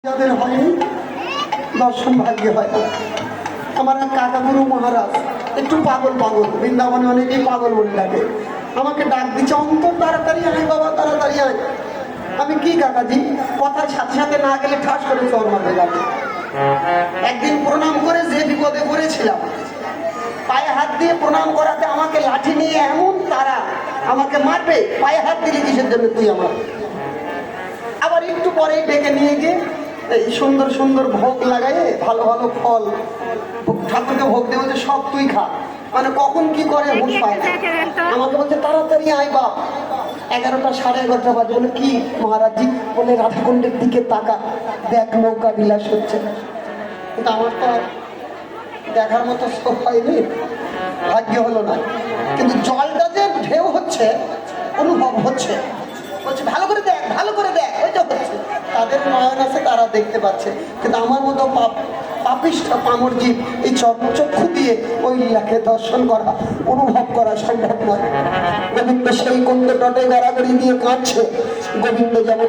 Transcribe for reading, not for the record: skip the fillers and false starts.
যাদের হয়নি দর্শন ভাগ্যে হয় না। আমার এক কাকা গুরু মহারাজ একটু পাগল বৃন্দাবনে অনেকেই পাগল বলে ডাকে। আমাকে ডাক দিচ্ছে, অন্তর তাড়াতাড়ি আয় বাবা, তাড়াতাড়ি আয়। আমি কি কাকাজি, কথার সাথে সাথে না গেলে ঠাস করে চর মারবে যাবে। একদিন প্রণাম করে যে বিপদে পড়েছিলাম, পায়ে হাত দিয়ে প্রণাম করাতে আমাকে লাঠি নিয়ে এমন তারা আমাকে মারবে, পায়ে হাত দিলে কিসের জন্য তুই আমার। আবার একটু পরেই ডেকে নিয়ে গিয়ে এই সুন্দর সুন্দর ভোগ লাগাই, ভালো ভালো ফল ঠাকুরকে ভোগ দিয়ে বলছে সব তুই খা। মানে কখন কি করে হুঁশ পায় না। আমাকে বলছে তাড়াতাড়ি আয় বাপ। 11টা 11:30 বাজে। বলে কি মহারাজজি? বলে রাধাকুণ্ডের দিকে তাকা, দেখ নৌকা বিলাস হচ্ছে। কিন্তু আমার তো দেখার মতো হয়নি, ভাগ্য হলো না। কিন্তু জলটা যে ঢেউ হচ্ছে অনুভব হচ্ছে। বলছে ভালো করে দেখ, ভালো করে দেখ, ওইটা হচ্ছে। তাদের নয়ন আছে, তারা দেখতে পাচ্ছে। কিন্তু আমার মতো পাপিষ্ঠ পামর জীব এই চক্ষু দিয়ে ওই লীলাকে দর্শন করা, অনুভব করা সম্ভব নয়। গোবিন্দ সেই কুণ্ড তটে গড়াগড়ি দিয়ে কাঁদছে। গোবিন্দ যেমন